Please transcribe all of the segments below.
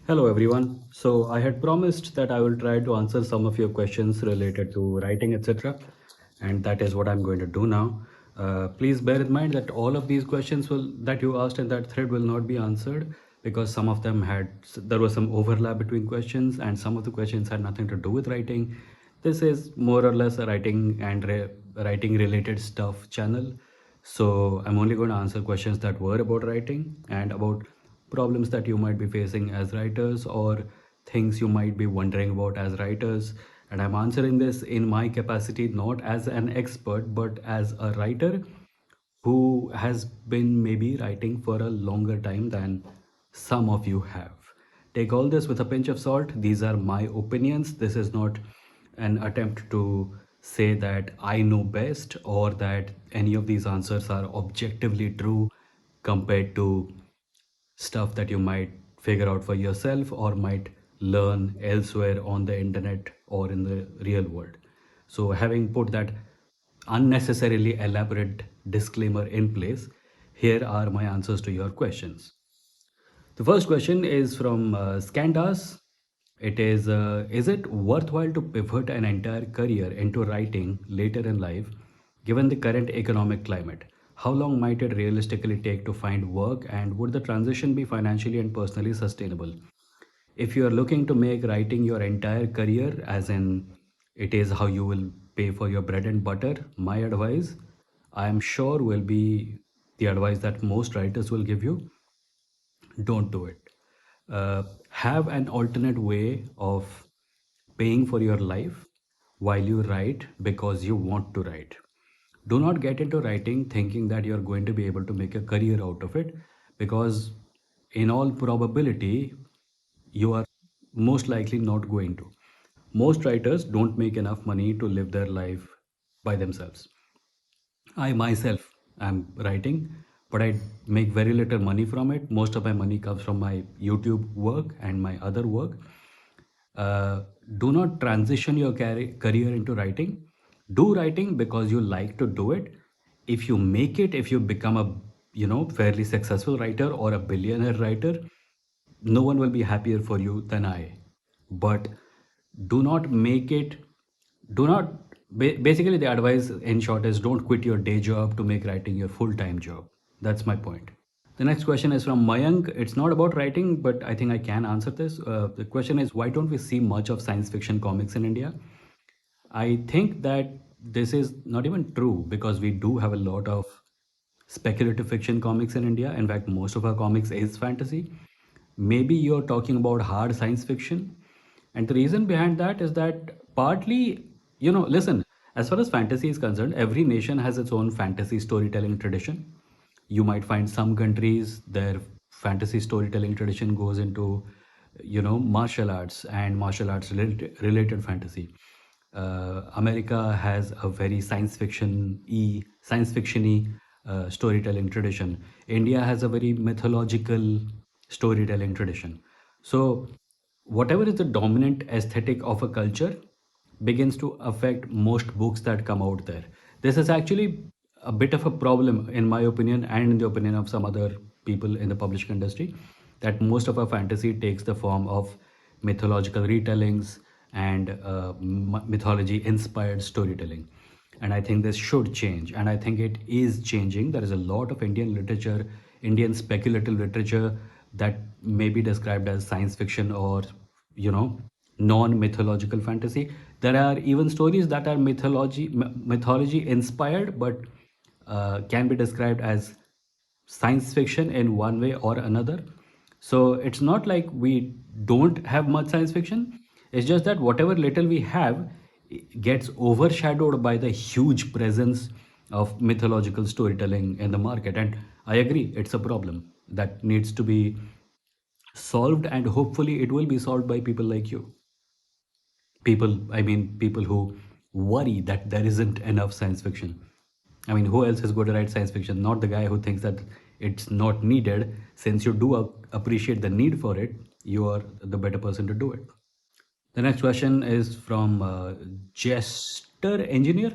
Hello everyone. So I had promised that I will try to answer some of your questions related to writing, etc. And that is what I'm going to do now. Please bear in mind that all of these questions that you asked in that thread will not be answered because some of them there was some overlap between questions and some of the questions had nothing to do with writing. This is more or less a writing related stuff channel. So I'm only going to answer questions that were about writing and about problems that you might be facing as writers or things you might be wondering about as writers. And I'm answering this in my capacity not as an expert but as a writer who has been maybe writing for a longer time than some of you have. Take all this with a pinch of salt. These are my opinions. This is not an attempt to say that I know best or that any of these answers are objectively true compared to stuff that you might figure out for yourself or might learn elsewhere on the internet or in the real world. So, having put that unnecessarily elaborate disclaimer in place, here are my answers to your questions. The first question is from Scandas. Is it worthwhile to pivot an entire career into writing later in life, given the current economic climate? How long might it realistically take to find work, and would the transition be financially and personally sustainable? If you are looking to make writing your entire career, as in it is how you will pay for your bread and butter, my advice, I am sure, will be the advice that most writers will give you: don't do it. Have an alternate way of paying for your life while you write because you want to write. Do not get into writing thinking that you're going to be able to make a career out of it, because in all probability you are most likely not going to. Most writers don't make enough money to live their life by themselves. I myself am writing, but I make very little money from it. Most of my money comes from my YouTube work and my other work. Do not transition your career into writing. Do writing because you like to do it. If you make it, if you become a fairly successful writer or a billionaire writer, no one will be happier for you than I. But do not make it. Do not. Basically, the advice in short is don't quit your day job to make writing your full time job. That's my point. The next question is from Mayank. It's not about writing, but I think I can answer this. The question is, why don't we see much of science fiction comics in India? I think that this is not even true because we do have a lot of speculative fiction comics in India. In fact, most of our comics is fantasy. Maybe you're talking about hard science fiction. And the reason behind that is that partly, listen, as far as fantasy is concerned, every nation has its own fantasy storytelling tradition. You might find some countries, their fantasy storytelling tradition goes into martial arts and martial arts related fantasy. America has a very science fictiony storytelling tradition. India has a very mythological storytelling tradition. So whatever is the dominant aesthetic of a culture begins to affect most books that come out there. This is actually a bit of a problem, in my opinion, and in the opinion of some other people in the publishing industry, that most of our fantasy takes the form of mythological retellings and mythology inspired storytelling. And I think this should change, and I think it is changing. There is a lot of Indian literature, Indian speculative literature, that may be described as science fiction or you know non-mythological fantasy. There are even stories that are mythology inspired, but can be described as science fiction in one way or another. So it's not like we don't have much science fiction. It's just that whatever little we have gets overshadowed by the huge presence of mythological storytelling in the market. And I agree, it's a problem that needs to be solved, and hopefully it will be solved by people like you. People who worry that there isn't enough science fiction. I mean, who else is going to write science fiction? Not the guy who thinks that it's not needed. Since you do appreciate the need for it, you are the better person to do it. The next question is from Jester Engineer.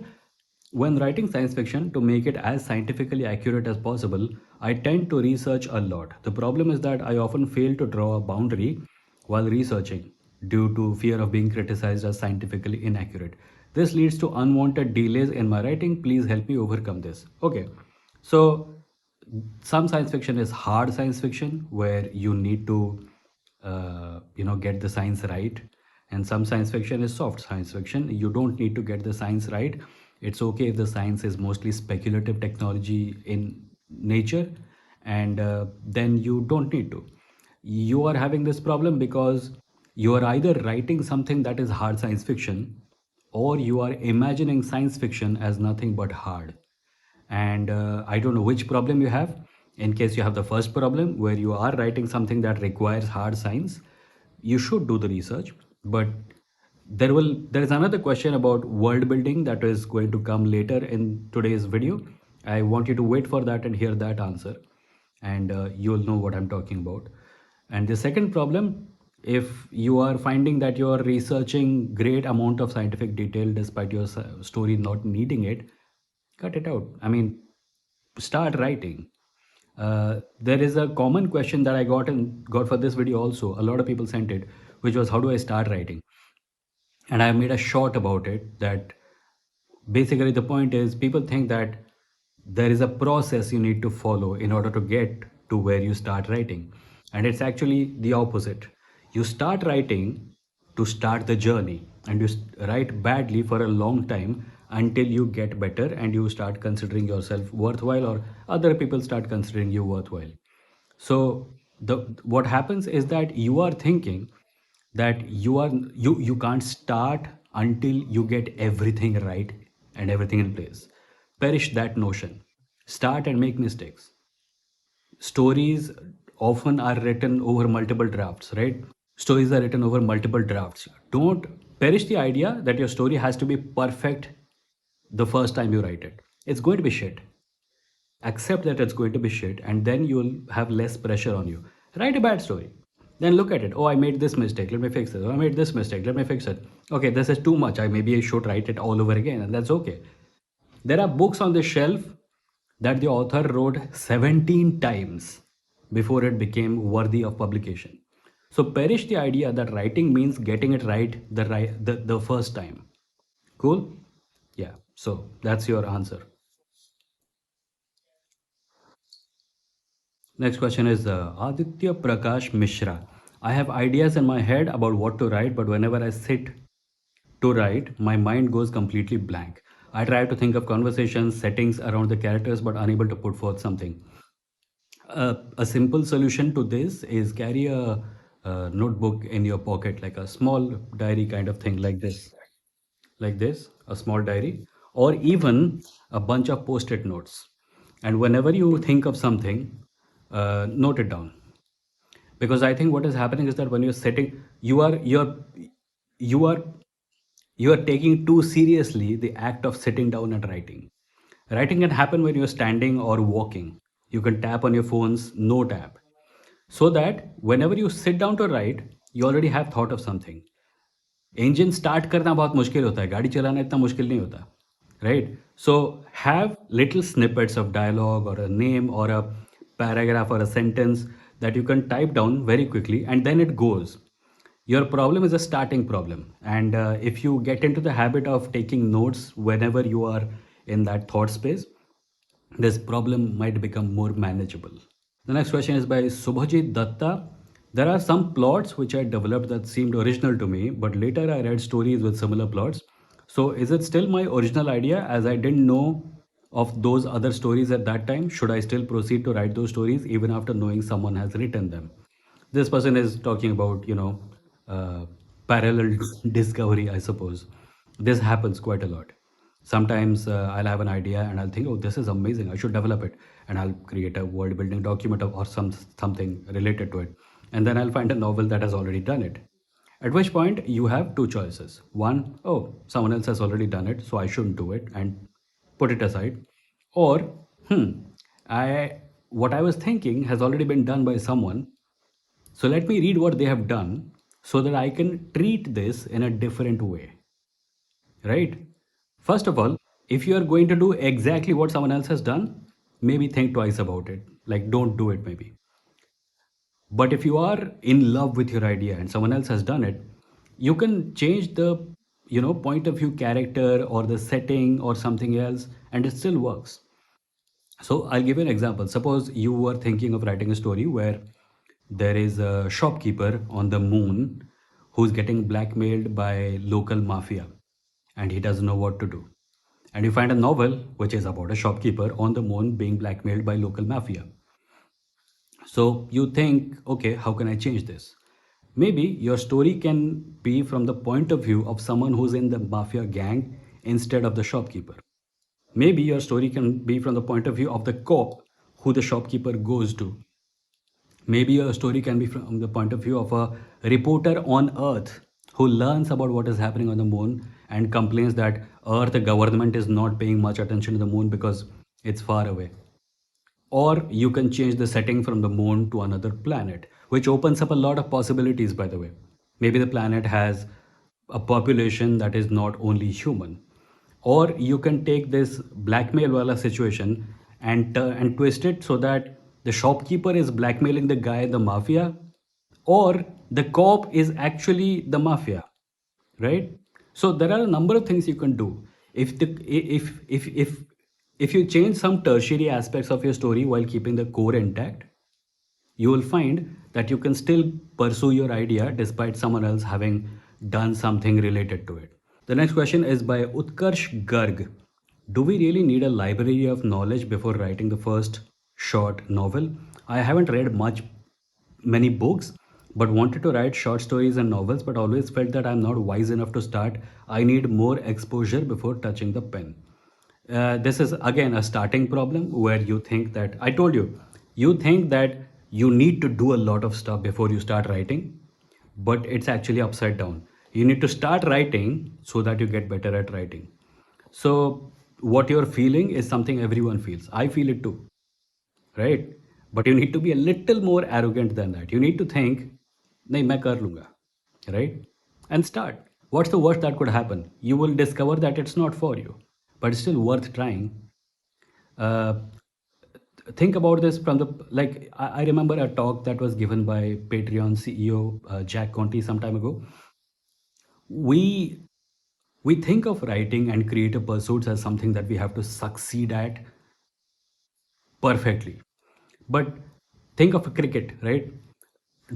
When writing science fiction, to make it as scientifically accurate as possible, I tend to research a lot. The problem is that I often fail to draw a boundary while researching due to fear of being criticized as scientifically inaccurate. This leads to unwanted delays in my writing. Please help me overcome this. Okay, so some science fiction is hard science fiction where you need to get the science right, and some science fiction is soft science fiction. You don't need to get the science right. It's okay if the science is mostly speculative technology in nature, and then you don't need to. You are having this problem because you are either writing something that is hard science fiction, or you are imagining science fiction as nothing but hard. And I don't know which problem you have. In case you have the first problem where you are writing something that requires hard science, you should do the research. But there is another question about world building that is going to come later in today's video. I want you to wait for that and hear that answer, and you'll know what I'm talking about. And the second problem, if you are finding that you are researching great amount of scientific detail despite your story not needing it, cut it out. I mean, start writing. There is a common question that I got for this video also. A lot of people sent it, which was, how do I start writing? And I made a short about it. That basically the point is, people think that there is a process you need to follow in order to get to where you start writing, and it's actually the opposite. You start writing to start the journey, and you write badly for a long time until you get better and you start considering yourself worthwhile, or other people start considering you worthwhile. So the what happens is that you are thinking that you can't start until you get everything right and everything in place. Perish that notion. Start and make mistakes. Stories often are written over multiple drafts, right? Stories are written over multiple drafts. Don't perish the idea that your story has to be perfect the first time you write it. It's going to be shit. Accept that it's going to be shit, and then you'll have less pressure on you. Write a bad story, then look at it. Oh, I made this mistake, let me fix it. Oh, I made this mistake, let me fix it. Okay, this is too much, I should write it all over again, and that's okay. There are books on the shelf that the author wrote 17 times before it became worthy of publication. So perish the idea that writing means getting it right the first time. Cool. Yeah, so that's your answer. Next question is Aditya Prakash Mishra. I have ideas in my head about what to write, but whenever I sit to write, my mind goes completely blank. I try to think of conversations, settings around the characters, but unable to put forth something. A simple solution to this is carry a notebook in your pocket, like a small diary kind of thing, like this, a small diary, or even a bunch of post-it notes. And whenever you think of something, note it down. Because I think what is happening is that when you're sitting, you are you are taking too seriously the act of sitting down and writing. Writing can happen when you're standing or walking. You can tap on your phone's note app, so that whenever you sit down to write, you already have thought of something. Engine start करना बहुत मुश्किल होता है, गाड़ी चलाना इतना मुश्किल नहीं होता, right? So have little snippets of dialogue और अ नेम और अ paragraph or a sentence that you can type down very quickly, and then it goes. Your problem is a starting problem, and if you get into the habit of taking notes whenever you are in that thought space, this problem might become more manageable. The next question is by Subhajit Datta. There are some plots which I developed that seemed original to me, but later I read stories with similar plots. So, is it still my original idea as I didn't know of those other stories at that time? Should I still proceed to write those stories even after knowing someone has written them? This person is talking about, uh, parallel discovery, I suppose. This happens quite a lot. Sometimes I'll have an idea and I'll think, oh, this is amazing, I should develop it, and I'll create a world building document or something related to it, and then I'll find a novel that has already done it. At which point you have two choices: one, oh, someone else has already done it, so I shouldn't do it, and put it aside, or I what I was thinking has already been done by someone, so let me read what they have done so that I can treat this in a different way, right? First of all, if you are going to do exactly what someone else has done, maybe think twice about it. Like, don't do it, maybe. But if you are in love with your idea and someone else has done it, you can change the point of view character or the setting or something else and it still works. So I'll give you an example. Suppose you were thinking of writing a story where there is a shopkeeper on the moon who's getting blackmailed by local mafia and he doesn't know what to do. And you find a novel which is about a shopkeeper on the moon being blackmailed by local mafia. So you think, okay, how can I change this? Maybe your story can be from the point of view of someone who's in the mafia gang instead of the shopkeeper. Maybe your story can be from the point of view of the cop who the shopkeeper goes to. Maybe your story can be from the point of view of a reporter on Earth who learns about what is happening on the moon and complains that Earth, the government, is not paying much attention to the moon because it's far away. Or you can change the setting from the moon to another planet, which opens up a lot of possibilities, by the way. Maybe the planet has a population that is not only human. Or you can take this blackmail wala situation and twist it so that the shopkeeper is blackmailing the guy in the mafia, or the cop is actually the mafia, right? So there are a number of things you can do. If you change some tertiary aspects of your story while keeping the core intact, you will find that you can still pursue your idea despite someone else having done something related to it. The next question is by Utkarsh Garg. Do we really need a library of knowledge before writing the first short novel? I haven't read many books, but wanted to write short stories and novels, but always felt that I'm not wise enough to start. I need more exposure before touching the pen. This is again a starting problem where you think that I told you, you think that you need to do a lot of stuff before you start writing, but it's actually upside down. You need to start writing so that you get better at writing. So, what you're feeling is something everyone feels. I feel it too, right? But you need to be a little more arrogant than that. You need to think, nahi, main kar lunga, right? And start. What's the worst that could happen? You will discover that it's not for you, but it's still worth trying. Uh, think about this from the like. I remember a talk that was given by Patreon CEO Jack Conti some time ago. We we think of writing and creative pursuits as something that we have to succeed at perfectly. But think of cricket, right?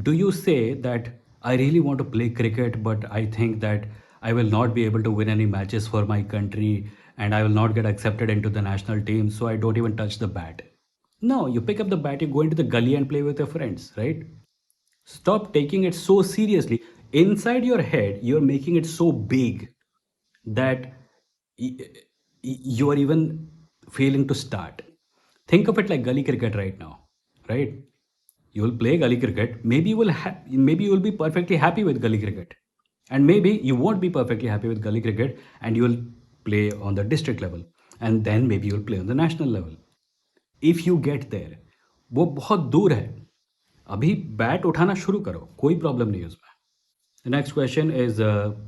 Do you say that I really want to play cricket, but I think that I will not be able to win any matches for my country and I will not get accepted into the national team, so I don't even touch the bat? No, you pick up the bat, you go into the gully and play with your friends, right? Stop taking it so seriously. Inside your head, you're making it so big that y- you are even failing to start. Think of it like gully cricket right now, right? You will play gully cricket. Maybe you will be perfectly happy with gully cricket, and maybe you won't be perfectly happy with gully cricket, and you will play on the district level, and then maybe you'll play on the national level. If you get there, वो बहुत दूर है. अभी bat उठाना शुरू करो, कोई problem नहीं है उसमें. The next question is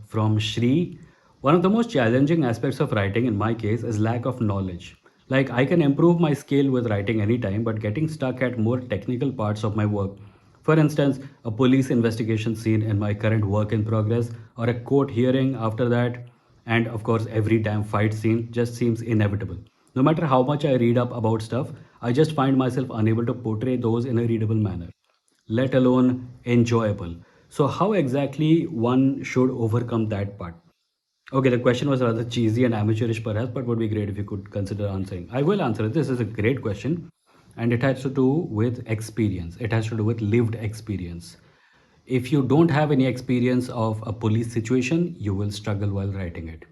from Shri. One of the most challenging aspects of writing in my case is lack of knowledge. Like I can improve my skill with writing anytime, but getting stuck at more technical parts of my work. For instance, a police investigation scene in my current work in progress, or a court hearing after that, and of course, every damn fight scene just seems inevitable. No matter how much I read up about stuff, I just find myself unable to portray those in a readable manner, let alone enjoyable. So, how exactly one should overcome that part? Okay, the question was rather cheesy and amateurish, perhaps, but would be great if you could consider answering. I will answer it. This is a great question, and it has to do with experience, it has to do with lived experience. If you don't have any experience of a police situation, you will struggle while writing it.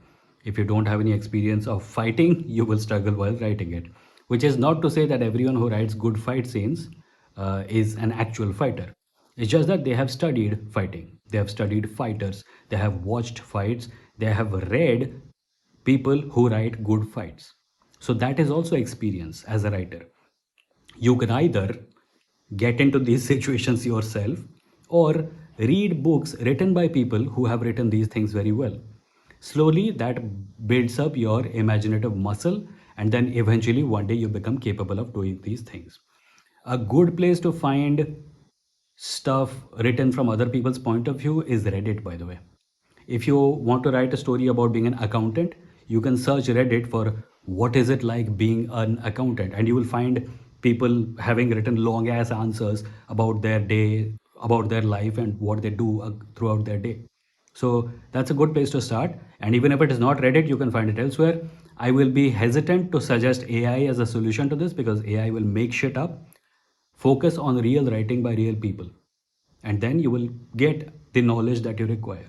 If you don't have any experience of fighting, you will struggle while writing it. Which is not to say that everyone who writes good fight scenes is an actual fighter. It's just that they have studied fighting, they have studied fighters, they have watched fights, they have read people who write good fights. So that is also experience as a writer. You can either get into these situations yourself or read books written by people who have written these things very well. Slowly, that builds up your imaginative muscle, and then eventually, one day, you become capable of doing these things. A good place to find stuff written from other people's point of view is Reddit, by the way. If you want to write a story about being an accountant, you can search Reddit for what is it like being an accountant, and you will find people having written long ass answers about their day, about their life, and what they do throughout their day. So that's a good place to start. And even if it is not Reddit, you can find it elsewhere. I will be hesitant to suggest AI as a solution to this because AI will make shit up. Focus on real writing by real people, and then you will get the knowledge that you require.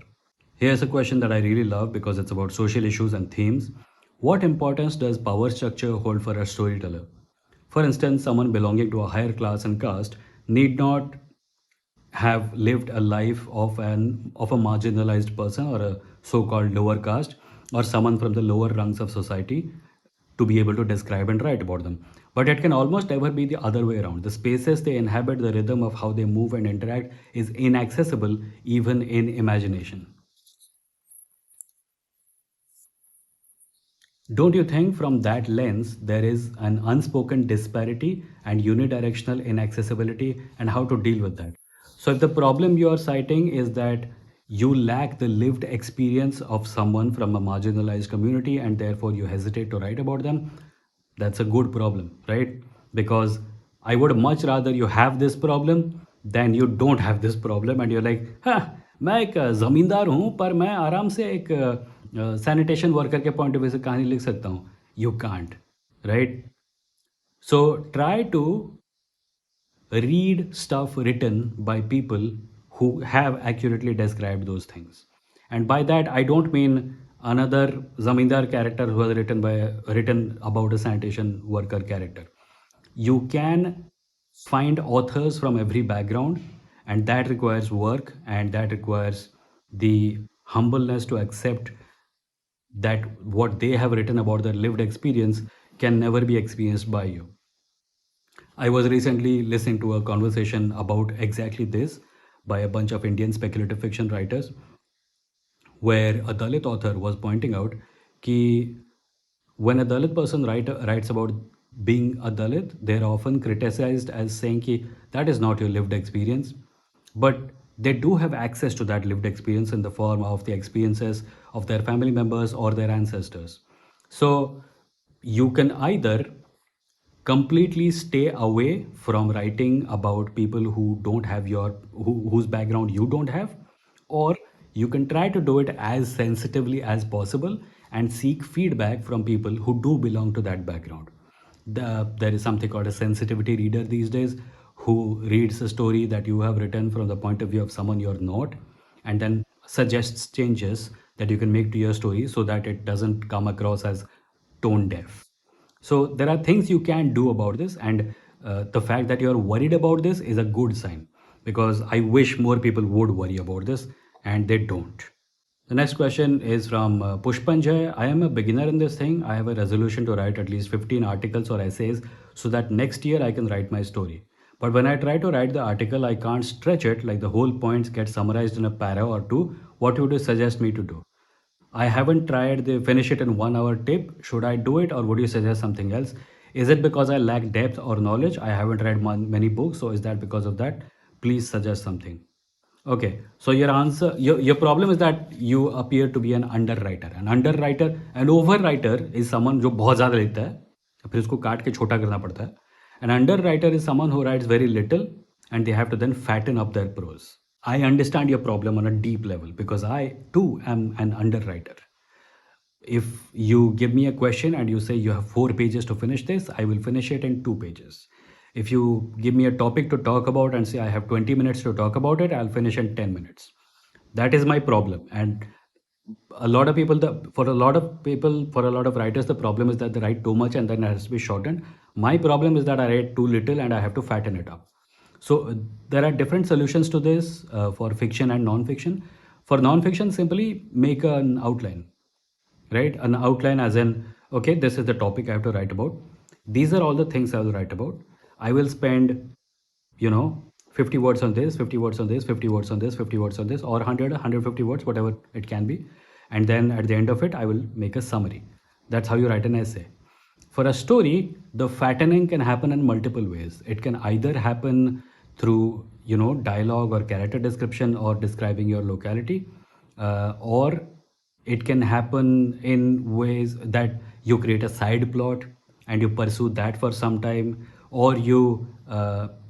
Here's a question that I really love because it's about social issues and themes. What importance does power structure hold for a storyteller? For instance, someone belonging to a higher class and caste need not have lived a life of a marginalized person or a so-called lower caste or someone from the lower rungs of society to be able to describe and write about them. But it can almost never be the other way around. The spaces they inhabit, the rhythm of how they move and interact is inaccessible even in imagination. Don't you think from that lens there is an unspoken disparity and unidirectional inaccessibility, and how to deal with that? So, if the problem you are citing is that you lack the lived experience of someone from a marginalized community and therefore you hesitate to write about them, that's a good problem, right? Because I would much rather you have this problem than you don't have this problem and you're like, हाँ, मैं एक जमींदार हूँ पर मैं आराम से एक सैनिटेशन वर्कर के पॉइंट ऑफ व्यू से कहानी लिख सकता हूँ. You can't, right? So try to read stuff written by people who have accurately described those things. And by that, I don't mean another Zamindar character who has written about a sanitation worker character. You can find authors from every background, and that requires work and that requires the humbleness to accept that what they have written about their lived experience can never be experienced by you. I was recently listening to a conversation about exactly this by a bunch of Indian speculative fiction writers, where a Dalit author was pointing out that when a Dalit person writes about being a Dalit, they're often criticized as saying that that is not your lived experience. But they do have access to that lived experience in the form of the experiences of their family members or their ancestors. So you can either completely stay away from writing about people who don't have whose background you don't have, or you can try to do it as sensitively as possible and seek feedback from people who do belong to that background. There is something called a sensitivity reader these days who reads a story that you have written from the point of view of someone you're not, and then suggests changes that you can make to your story so that it doesn't come across as tone deaf. So there are things you can do about this, and the fact that you're worried about this is a good sign because I wish more people would worry about this and they don't. The next question is from Pushpanjay. I am a beginner in this thing. I have a resolution to write at least 15 articles or essays so that next year I can write my story. But when I try to write the article, I can't stretch it like the whole points get summarized in a para or two. What would you suggest me to do? I haven't tried the finish it in 1 hour tip. Should I do it or would you suggest something else? Is it because I lack depth or knowledge? I haven't read many books, so is that because of that? Please suggest something. Okay, so your problem is that you appear to be an underwriter. An underwriter, an overwriter is someone जो बहुत ज़्यादा लिखता है फिर उसको काट के छोटा करना पड़ता है. An underwriter is someone who writes very little and they have to then fatten up their prose. I understand your problem on a deep level because I too am an underwriter. If you give me a question and you say you have 4 pages to finish this, I will finish it in 2 pages. If you give me a topic to talk about and say I have 20 minutes to talk about it, I'll finish in 10 minutes. That is my problem. And a lot of people, for a lot of people, for a lot of writers, the problem is that they write too much and then it has to be shortened. My problem is that I write too little and I have to fatten it up. So there are different solutions to this for fiction and non-fiction. For non-fiction, simply make an outline, right? An outline as in, okay, this is the topic I have to write about. These are all the things I will write about. I will spend, you know, 50 words on this, 50 words on this, 50 words on this, 50 words on this, or 100, 150 words, whatever it can be. And then at the end of it, I will make a summary. That's how you write an essay. For a story, the fattening can happen in multiple ways. It can either happen through dialogue or character description or describing your locality, or it can happen in ways that you create a side plot and you pursue that for some time, or you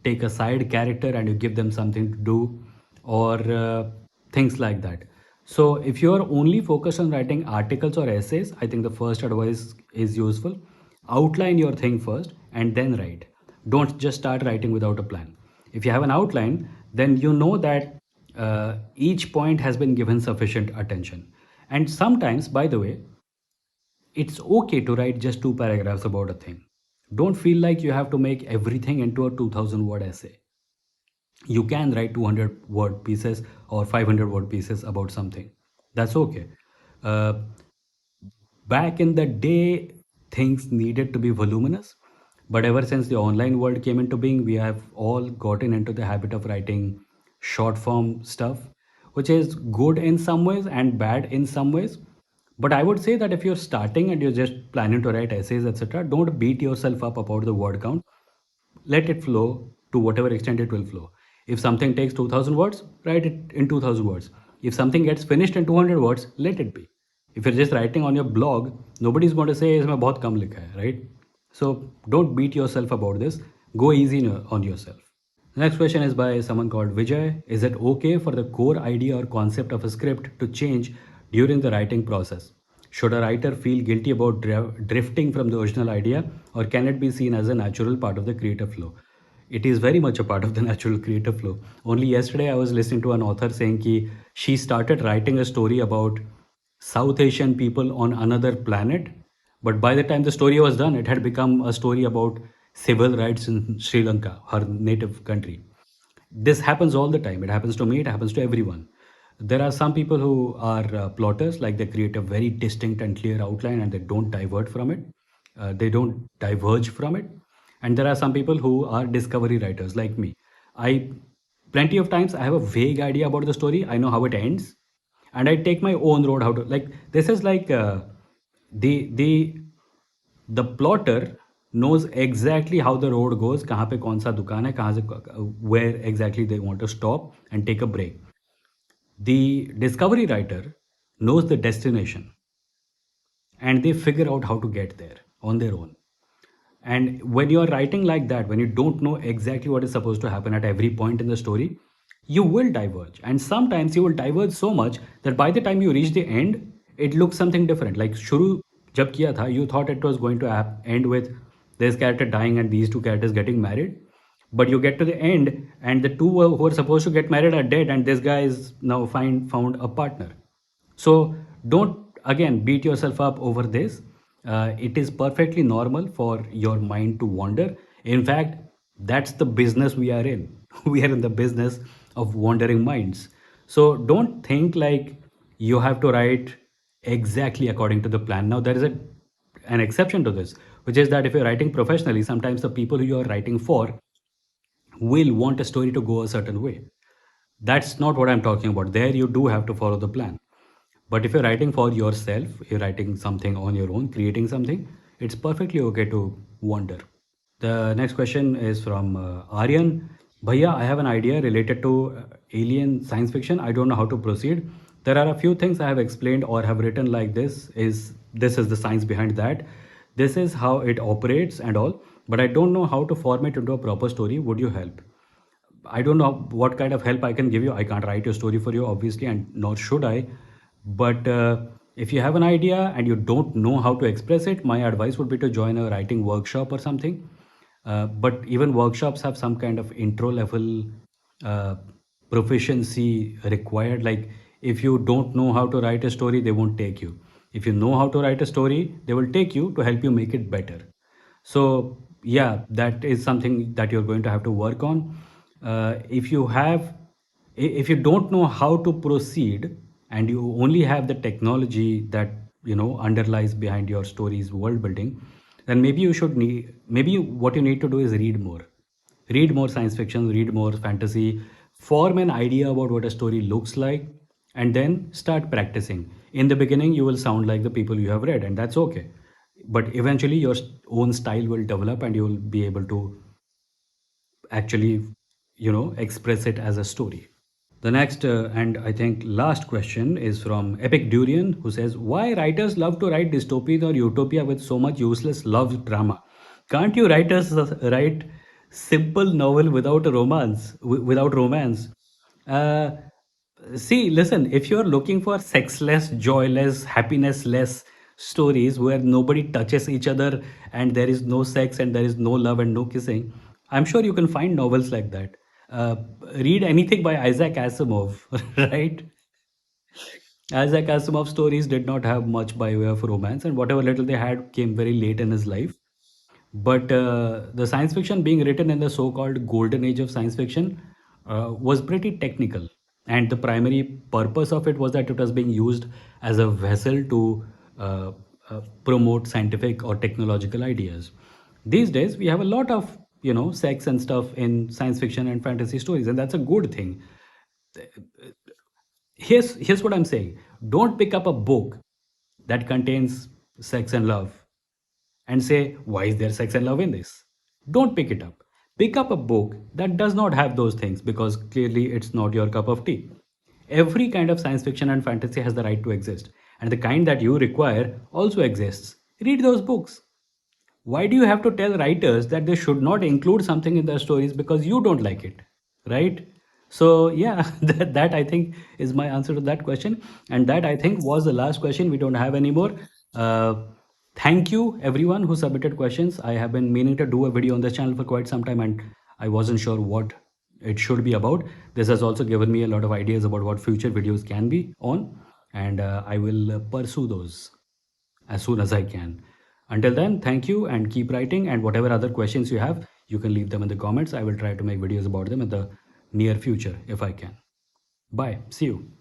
take a side character and you give them something to do, or things like that. So if you are only focused on writing articles or essays, I think the first advice is useful. Outline your thing first and then write. Don't just start writing without a plan. If you have an outline, then you know that each point has been given sufficient attention. And sometimes, by the way, it's okay to write just two paragraphs about a thing. Don't feel like you have to make everything into a 2000 word essay. You can write 200 word pieces or 500 word pieces about something. That's okay. Uh, Back in the day, things needed to be voluminous, but ever since the online world came into being, we have all gotten into the habit of writing short form stuff, which is good in some ways and bad in some ways. But I would say that if you're starting and you're just planning to write essays, etc., don't beat yourself up about the word count. Let it flow to whatever extent it will flow. If something takes 2000 words, write it in 2000 words. If something gets finished in 200 words, let it be. If you're just writing on your blog, nobody's going to say इसमें बहुत कम लिखा है, right? So don't beat yourself about this. Go easy on yourself. The next question is by someone called Vijay. Is it okay for the core idea or concept of a script to change during the writing process? Should a writer feel guilty about drifting from the original idea, or can it be seen as a natural part of the creative flow? It is very much a part of the natural creative flow. Only yesterday I was listening to an author saying that she started writing a story about South Asian people on another planet, but by the time the story was done, it had become a story about civil rights in Sri Lanka, her native country. This happens all the time. It happens to me, it happens to everyone. There are some people who are plotters, like they create a very distinct and clear outline and they don't divert from it, they don't diverge from it. And there are some people who are discovery writers, like me. I Plenty of times I have a vague idea about the story, I know how it ends, and I take my own road how to, like, this is like the the plotter knows exactly how the road goes, kahan pe kaun sa dukaan hai, kahan se, where exactly they want to stop and take a break. The discovery writer knows the destination and they figure out how to get there on their own. And when you are writing like that, when you don't know exactly what is supposed to happen at every point in the story, you will diverge. And sometimes you will diverge so much that by the time you reach the end, it looks something different. Like Shuru jab kiya tha, you thought it was going to end with this character dying and these two characters getting married. But you get to the end and the two who are supposed to get married are dead and this guy is now found a partner. So don't again beat yourself up over this. It is perfectly normal for your mind to wander. In fact, that's the business we are in. We are in the business of wandering minds. So don't think like you have to write exactly according to the plan. Now, there is an exception to this, which is that if you're writing professionally, sometimes the people who you're writing for will want a story to go a certain way. That's not what I'm talking about. There, you do have to follow the plan. But if you're writing for yourself, you're writing something on your own, creating something, it's perfectly okay to wander. The next question is from Aryan. Bhaiya, I have an idea related to alien science fiction. I don't know how to proceed. There are a few things I have explained or have written like this is the science behind that. This is how it operates and all, but I don't know how to form it into a proper story. Would you help? I don't know what kind of help I can give you. I can't write your story for you, obviously, and nor should I. But if you have an idea and you don't know how to express it, my advice would be to join a writing workshop or something. But even workshops have some kind of intro level uh, proficiency required. Like if you don't know how to write a story, they won't take you. If you know how to write a story, they will take you to help you make it better. So yeah, that is something that you're going to have to work on. If you have, if you don't know how to proceed, and you only have the technology that underlies behind your story's world building, then maybe what you need to do is read more science fiction, read more fantasy, form an idea about what a story looks like, and then start practicing. In the beginning, you will sound like the people you have read, and that's okay. But eventually, your own style will develop, and you will be able to actually express it as a story. The next and I think last question is from Epic Durian, who says, why writers love to write dystopian or utopia with so much useless love drama? Can't you writers write simple novel without a romance, without romance? Uh, See, listen, if you're looking for sexless, joyless, happiness-less stories where nobody touches each other and there is no sex and there is no love and no kissing, I'm sure you can find novels like that. Uh, Read anything by Isaac Asimov, right? Isaac Asimov's stories did not have much by way of romance, and whatever little they had came very late in his life. But the science fiction being written in the so-called golden age of science fiction was pretty technical, and the primary purpose of it was that it was being used as a vessel to uh, promote scientific or technological ideas. These days, we have a lot of sex and stuff in science fiction and fantasy stories, and that's a good thing. Here's what I'm saying: don't pick up a book that contains sex and love and say, why is there sex and love in this? Don't pick it up. Pick up a book that does not have those things because clearly it's not your cup of tea. Every kind of science fiction and fantasy has the right to exist, and the kind that you require also exists. Read those books. Why do you have to tell writers that they should not include something in their stories because you don't like it, right? So yeah, that I think is my answer to that question, and that I think was the last question. We don't have any more. uh, Thank you everyone who submitted questions. I have been meaning to do a video on this channel for quite some time, and I wasn't sure what it should be about. This has also given me a lot of ideas about what future videos can be on, and I will pursue those as soon as I can. Until then, thank you and keep writing. And whatever other questions you have, you can leave them in the comments. I will try to make videos about them in the near future if I can. Bye. See you.